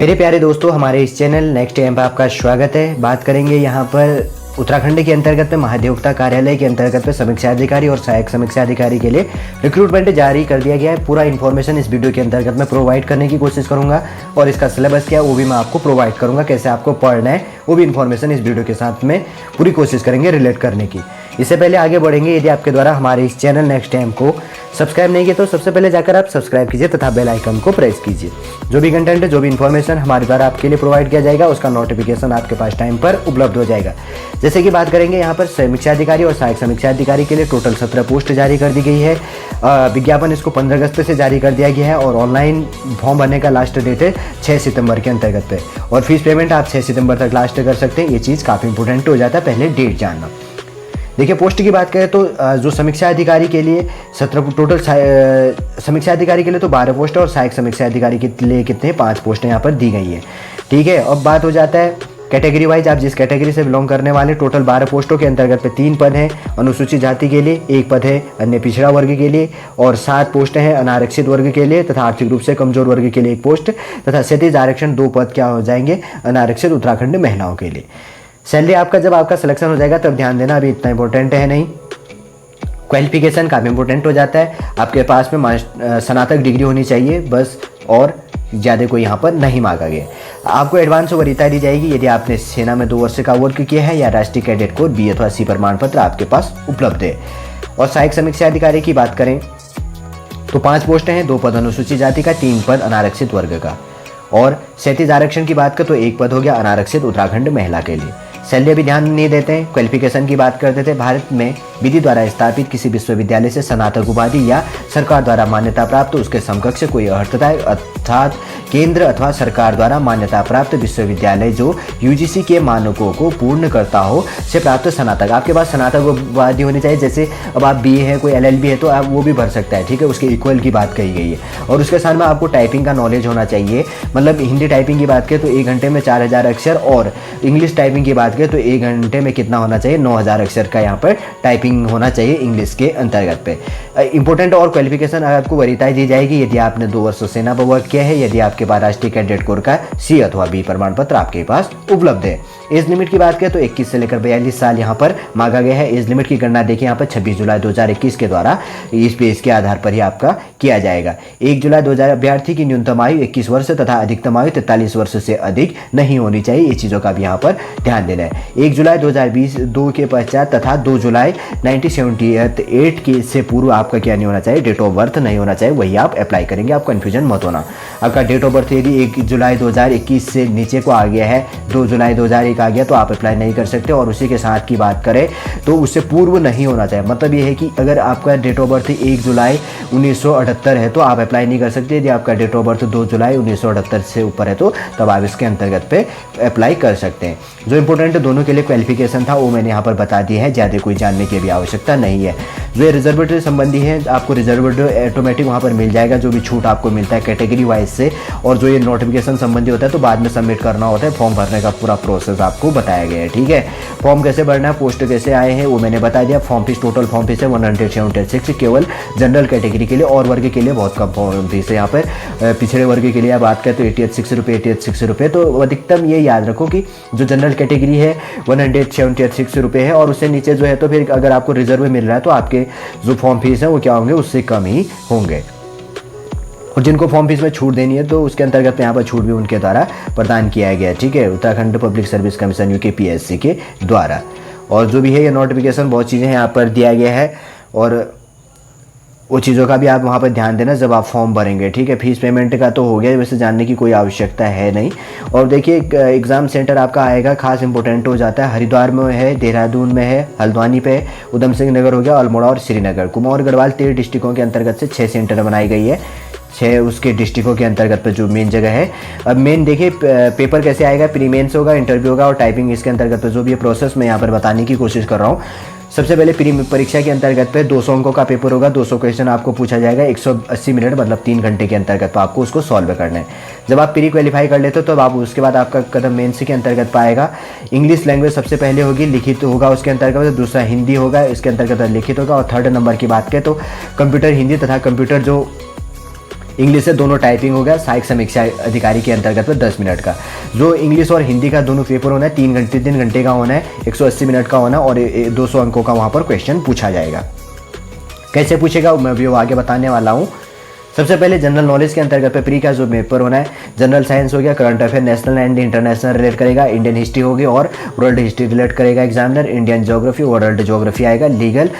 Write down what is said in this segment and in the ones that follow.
मेरे प्यारे दोस्तों, हमारे इस चैनल नेक्स्ट टाइम पर आपका स्वागत है। बात करेंगे यहाँ पर उत्तराखंड के अंतर्गत में महाधिवक्ता कार्यालय के अंतर्गत में समीक्षा अधिकारी और सहायक समीक्षा अधिकारी के लिए रिक्रूटमेंट जारी कर दिया गया है। पूरा इन्फॉर्मेशन इस वीडियो के अंतर्गत मैं प्रोवाइड करने की कोशिश करूंगा और इसका सिलेबस क्या है वो भी मैं आपको प्रोवाइड करूंगा। कैसे आपको पढ़ना है वो भी इन्फॉर्मेशन इस वीडियो के साथ में पूरी कोशिश करेंगे रिलेट करने की। इससे पहले आगे बढ़ेंगे, यदि आपके द्वारा हमारे इस चैनल नेक्स्ट टाइम को सब्सक्राइब नहीं किया तो सबसे पहले जाकर आप सब्सक्राइब कीजिए तथा बेल आइकन को प्रेस कीजिए। जो भी कंटेंट है, जो भी इन्फॉर्मेशन हमारे द्वारा आपके लिए प्रोवाइड किया जाएगा उसका नोटिफिकेशन आपके पास टाइम पर उपलब्ध हो जाएगा। जैसे कि बात करेंगे यहाँ पर समीक्षा अधिकारी और सहायक समीक्षा अधिकारी के लिए टोटल 17 पोस्ट जारी कर दी गई है। विज्ञापन इसको 15 अगस्त से जारी कर दिया गया है और ऑनलाइन फॉर्म भरने का लास्ट डेट है 6 सितंबर के अंतर्गत पे, और फीस पेमेंट आप 6 सितंबर तक लास्ट कर सकते हैं। ये चीज़ काफ़ी इंपॉर्टेंट हो जाता है, पहले डेट जानना। देखिए, पोस्ट की बात करें तो जो समीक्षा अधिकारी के लिए 17 टोटल समीक्षा अधिकारी के लिए तो 12 पोस्ट है और सहायक समीक्षा अधिकारी के लिए कितने 5 पोस्टें यहाँ पर दी गई है। ठीक है, अब बात हो जाता है कैटेगरी वाइज, आप जिस कैटेगरी से बिलोंग करने वाले। टोटल 12 पोस्टों के अंतर्गत पे 3 पद हैं अनुसूचित जाति के लिए, 1 पद है अन्य पिछड़ा वर्ग के लिए और 7 पोस्टें हैं अनारक्षित वर्ग के लिए तथा आर्थिक रूप से कमजोर वर्ग के लिए 1 पोस्ट तथा क्षैतिज आरक्षण 2 पद क्या हो जाएंगे अनारक्षित उत्तराखंड महिलाओं के लिए। सैलरी आपका जब आपका सिलेक्शन हो जाएगा तब ध्यान देना, अभी इतना इंपॉर्टेंट है नहीं। क्वालिफिकेशन काफ़ी इंपॉर्टेंट हो जाता है, आपके पास में स्नातक डिग्री होनी चाहिए बस, और ज़्यादा कोई यहाँ पर नहीं मांगा गया। आपको एडवांस वरीयता दी जाएगी यदि आपने सेना में 2 वर्ष का वर्क किया है या राष्ट्रीय कैडेट कोर B अथवा C प्रमाण पत्र आपके पास उपलब्ध है। और सहायक समीक्षा अधिकारी की बात करें तो 5 पोस्ट हैं, 2 पद अनुसूचित जाति का, 3 पद अनारक्षित वर्ग का। और क्षैतिज आरक्षण की बात करें तो 1 पद हो गया अनारक्षित उत्तराखंड महिला के लिए। सैलरी भी ध्यान नहीं देते हैं। क्वालिफिकेशन की बात करते थे, भारत में विधि द्वारा स्थापित किसी विश्वविद्यालय से स्नातक उपाधि या सरकार द्वारा मान्यता प्राप्त उसके समकक्ष कोई अर्थात केंद्र अथवा सरकार द्वारा मान्यता प्राप्त विश्वविद्यालय जो UGC के मानकों को पूर्ण करता हो से प्राप्त स्नातक। आपके पास स्नातक उपाधि होनी चाहिए। जैसे अब आप BA है, कोई LLB है तो आप वो भी भर सकता है। ठीक है, उसके इक्वल की बात कही गई है। और उसके साथ में आपको टाइपिंग का नॉलेज होना चाहिए, मतलब हिंदी टाइपिंग की बात करें तो 1 घंटे में 4000 अक्षर, और इंग्लिश टाइपिंग की बात करें तो 1 घंटे में कितना होना चाहिए 9000 अक्षर का यहाँ पर टाइपिंग होना चाहिए इंग्लिश के अंतर्गत पे। इंपॉर्टेंट और क्वालिफिकेशन आपको वरीयता दी जाएगी यदि आपने 2 वर्ष सेना पर वर्क किया है, यदि आपके पास राष्ट्रीय कैडेट कोर का C अथवा B प्रमाण पत्र आपके पास उपलब्ध है। एज लिमिट की बात करें तो 21 से लेकर 42 साल यहाँ पर मांगा गया है। एज लिमिट की गणना देखिए यहाँ पर 26 जुलाई 2021 के द्वारा इसके आधार पर ही आपका किया जाएगा। 1 जुलाई 2000 अभ्यर्थी की न्यूनतम आयु 21 वर्ष तथा अधिकतम आयु 43 वर्ष से अधिक नहीं होनी चाहिए। ये चीज़ों का भी यहाँ पर ध्यान देना है। 1 जुलाई 2022 के पश्चात तथा 2 जुलाई 1978 के से पूर्व आपका क्या नहीं होना चाहिए, डेट ऑफ बर्थ नहीं होना चाहिए, वही आप अप्लाई करेंगे। आप कन्फ्यूजन मत होना। आपका डेट ऑफ बर्थ यदि 1 जुलाई 2021 से नीचे को आ गया है, 2 जुलाई 2001 आ गया तो आप अप्लाई नहीं कर सकते। और उसी के साथ की बात करें तो उससे पूर्व नहीं होना चाहिए। मतलब ये है कि अगर आपका डेट ऑफ बर्थ 1 जुलाई 1978 है तो आप अप्लाई नहीं कर सकते। यदि आपका डेट ऑफ बर्थ 2 जुलाई 1978 से ऊपर है तो तब आप इसके अंतर्गत पे अप्लाई कर सकते हैं। जो इंपॉर्टेंट दोनों के लिए क्वालिफिकेशन था वो मैंने यहाँ पर बता दिया है, ज़्यादा कोई जानने की भी आवश्यकता नहीं है। जो ये रिजर्वेड संबंधी है, आपको रिजर्वेड ऑटोमेटिक वहाँ पर मिल जाएगा, जो भी छूट आपको मिलता है कैटेगरी वाइज से। और जो ये नोटिफिकेशन संबंधी होता है तो बाद में सबमिट करना होता है। फॉर्म भरने का पूरा प्रोसेस आपको बताया गया है। ठीक है, फॉर्म कैसे भरना है, पोस्ट कैसे आए हैं वो मैंने बता दिया। Form fees total form fees है 176 केवल जनरल कैटेगरी के लिए, और वर्ग के लिए बहुत कम फॉर्म फीस है। यहाँ पर पिछड़े वर्ग के लिए आप बात करें तो 88 रुपये। तो अधिकतम ये याद रखो कि जो जनरल कैटेगरी है 176 रुपये है, और उससे नीचे जो है तो फिर अगर आपको रिजर्व मिल रहा है तो आपके जो फॉर्म फीस है वो क्या होंगे, उससे कम ही होंगे। और जिनको फॉर्म फीस में छूट देनी है तो उसके अंतर्गत यहाँ पर छूट भी उनके द्वारा प्रदान किया गया है। ठीक है, Uttarakhand public service commission UKPSC के द्वारा। और जो भी है ये नोटिफिकेशन बहुत चीज़ें यहाँ पर दिया गया है, और वो चीज़ों का भी आप वहाँ पर ध्यान देना जब आप फॉर्म भरेंगे। ठीक है, फीस पेमेंट का तो हो गया, वैसे जानने की कोई आवश्यकता है नहीं। और देखिए एग्ज़ाम सेंटर आपका आएगा, खास इंपॉर्टेंट हो जाता है, हरिद्वार में है, देहरादून में है, हल्द्वानी पे, उधम सिंह नगर हो गया, अल्मोड़ा और श्रीनगर। कुमाऊं गढ़वाल 13 डिस्ट्रिक्टों के अंतर्गत से 6 सेंटर बनाई गई है, 6 उसके डिस्ट्रिक्टों के अंतर्गत पर जो मेन जगह है। अब मेन देखिए पेपर कैसे आएगा, प्री मेंस होगा, इंटरव्यू होगा और टाइपिंग इसके अंतर्गत जो भी प्रोसेस मैं यहाँ पर बताने की कोशिश कर रहा हूँ। सबसे पहले प्री परीक्षा के अंतर्गत पे 200 अंकों का पेपर होगा। 200 क्वेश्चन आपको पूछा जाएगा 180 मिनट मतलब 3 घंटे के अंतर्गत, तो आपको उसको सॉल्व करना है। जब आप प्री क्वालिफाई कर लेते हो तो आप उसके बाद आपका कदम मेंस के अंतर्गत पाएगा। इंग्लिश लैंग्वेज सबसे पहले होगी, लिखित होगा उसके अंतर्गत, दूसरा हिंदी होगा इसके अंतर्गत लिखित होगा, और थर्ड नंबर की बात करें तो कंप्यूटर हिंदी तथा कंप्यूटर जो इंग्लिश से दोनों टाइपिंग होगा। सहायक समीक्षा अधिकारी के अंतर्गत में 10 मिनट का। जो इंग्लिश और हिंदी का दोनों पेपर होना है 3 घंटे का होना है, 180 मिनट का होना और 200 अंकों का वहाँ पर क्वेश्चन पूछा जाएगा। कैसे पूछेगा मैं भी आगे बताने वाला हूँ। सबसे पहले जनरल नॉलेज के अंतर्गत पे प्री का जो पेपर होना है, जनरल साइंस हो गया, current affair national and international relate करेगा, इंडियन हिस्ट्री होगी और वर्ल्ड हिस्ट्री रिलेट करेगा examiner, Indian geography world geography आएगा, लीगल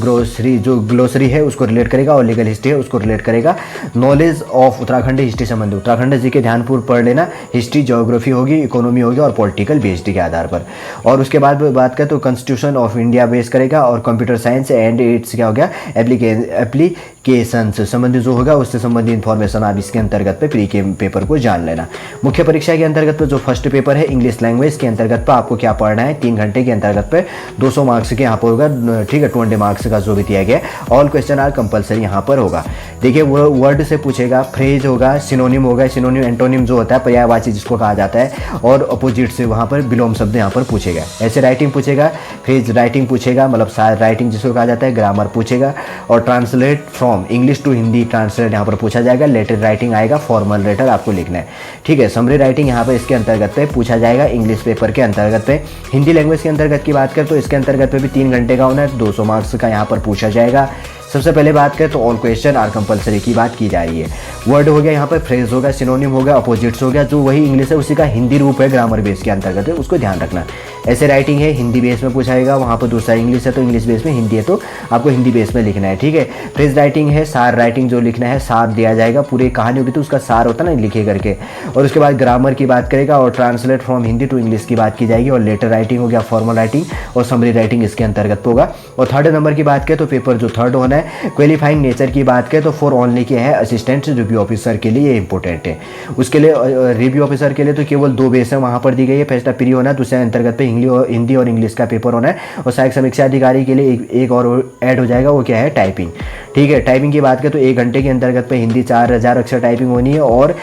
ग्रोसरी जो ग्लोसरी है उसको रिलेट करेगा और लीगल हिस्ट्री है उसको रिलेट करेगा। नॉलेज ऑफ उत्तराखंड हिस्ट्री संबंधी उत्तराखंड जी के ध्यानपूर्वक पढ़ लेना। हिस्ट्री ज्योग्राफी होगी, इकोनॉमी होगी और पॉलिटिकल बेस्ड के आधार पर। और उसके बाद बात करें तो कॉन्स्टिट्यूशन ऑफ इंडिया बेस करेगा और कंप्यूटर साइंस एंड इट्स क्या हो गया एप्लीकेशंस संबंधी जो होगा उससे संबंधित इन्फॉर्मेशन आप इसके अंतर्गत पे प्री के पेपर को जान लेना। मुख्य परीक्षा के अंतर्गत पे जो फर्स्ट पेपर है इंग्लिश लैंग्वेज के अंतर्गत पे आपको क्या पढ़ना है, 3 घंटे के अंतर्गत पे 200 मार्क्स के यहाँ पर होगा, ठीक है, 20 मार्क्स का जो भी दिया गया। ऑल क्वेश्चन आर कंपलसरी यहाँ पर होगा। देखिए वो वर्ड से पूछेगा, फ्रेज होगा, सिनोनिम होगा, सिनोनिम एंटोनिम जो होता है पर्यायवाची जिसको कहा जाता है, और अपोजिट से वहाँ पर विलोम शब्द यहाँ पर पूछेगा। ऐसे राइटिंग पूछेगा, फ्रेज राइटिंग पूछेगा, मतलब राइटिंग जिसको कहा जाता है, ग्रामर पूछेगा और translate from English to Hindi translate यहाँ पर पूछा जाएगा। लेटर राइटिंग आएगा, फॉर्मल लेटर आपको लिखना है, ठीक है। समरी राइटिंग यहाँ पर इसके अंतर्गत पे पूछा जाएगा इंग्लिश पेपर के अंतर्गत पे। हिंदी लैंग्वेज के अंतर्गत की बात करें तो इसके अंतर्गत पे भी 3 घंटे का होना है, 200 मार्क्स का यहाँ पर पूछा जाएगा। सबसे पहले बात करें तो ऑल क्वेश्चन आर कंपलसरी की बात की जा रही है। वर्ड हो गया यहाँ पर, फ्रेज होगा, सिनोनिम होगा, अपोजिट्स हो गया, जो वही इंग्लिश है उसी का हिंदी रूप है ग्रामर बेस के अंतर्गत है, उसको ध्यान रखना। ऐसे राइटिंग है हिंदी बेस में पूछा जाएगा, वहाँ पर दूसरा इंग्लिश है तो इंग्लिश बेस में, हिंदी है तो आपको हिंदी बेस में लिखना है, ठीक है। फ्रेज राइटिंग है, सार राइटिंग जो लिखना है, सार दिया जाएगा, पूरी कहानी होगी तो उसका सार होता है ना लिखे करके। और उसके बाद ग्रामर की बात करेगा और translate from Hindi to English की बात की जाएगी। और लेटर राइटिंग हो गया, फॉर्मल राइटिंग और समरी राइटिंग इसके अंतर्गत होगा। और थर्ड नंबर की बात करें तो पेपर जो थर्ड होना है क्वालिफाइंग नेचर की बात करें तो फॉर ओनली क्या है, असिस्टेंट रिव्यू ऑफिसर के लिए इंपॉर्टेंट है। उसके लिए रिव्यू ऑफिसर के लिए तो केवल 2 बेस है वहाँ पर दी गई है, पहला प्री होना है, दूसरे अंतर्गत पे हिंदी और इंग्लिश का पेपर होना है। और सहायक समीक्षा अधिकारी के लिए एक और ऐड हो जाएगा, वो क्या है, टाइपिंग, ठीक है। टाइपिंग की बात करें तो 1 घंटे के अंतर्गत पे हिंदी 4000 अक्षर टाइपिंग होनी है और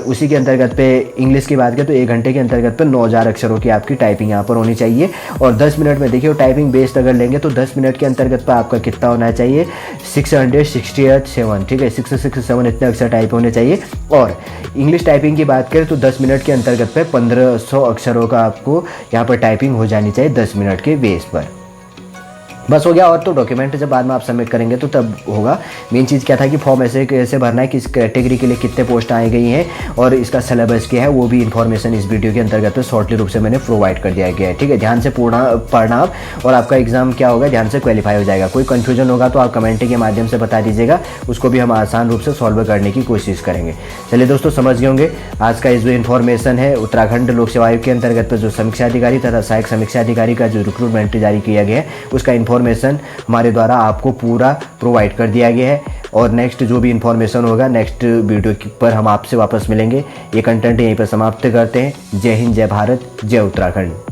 उसी के अंतर्गत पे इंग्लिश की बात करें तो 1 घंटे के अंतर्गत पे 9000 अक्षरों की आपकी टाइपिंग यहाँ पर होनी चाहिए। और 10 मिनट में देखिए टाइपिंग बेस्ड अगर लेंगे तो 10 मिनट के अंतर्गत पर आपका कितना होना चाहिए, 667, ठीक है, 667 इतने अक्षर टाइप होने चाहिए। और इंग्लिश टाइपिंग की बात करें तो 10 मिनट के अंतर्गत पे 1500 अक्षरों का आपको यहाँ पर टाइपिंग हो जानी चाहिए 10 मिनट के बेस पर। बस हो गया। और तो डॉक्यूमेंट जब बाद में आप सबमिट करेंगे तो तब होगा। मेन चीज़ क्या था कि फॉर्म ऐसे कैसे भरना है, किस कैटेगरी के लिए कितने पोस्ट आई गई हैं और इसका सिलेबस क्या है, वो भी इन्फॉर्मेशन इस वीडियो के अंतर्गत शॉर्टली रूप से मैंने प्रोवाइड कर दिया गया है, ठीक है। ध्यान से पढ़ना आप और आपका एग्जाम क्या होगा, ध्यान से क्वालिफाई हो जाएगा। कोई कन्फ्यूजन होगा तो आप कमेंट के माध्यम से बता दीजिएगा, उसको भी हम आसान रूप से सॉल्व करने की कोशिश करेंगे। चलिए दोस्तों, समझ गए होंगे आज का जो इन्फॉर्मेशन है उत्तराखंड लोक सेवा आयोग के अंतर्गत जो समीक्षा अधिकारी तथा सहायक समीक्षा अधिकारी का जो रिक्रूटमेंट जारी किया गया है उसका इन्फॉर्मेशन हमारे द्वारा आपको पूरा प्रोवाइड कर दिया गया है। और नेक्स्ट जो भी इन्फॉर्मेशन होगा नेक्स्ट वीडियो पर हम आपसे वापस मिलेंगे। ये कंटेंट यहीं पर समाप्त करते हैं। जय हिंद, जय भारत, जय उत्तराखंड।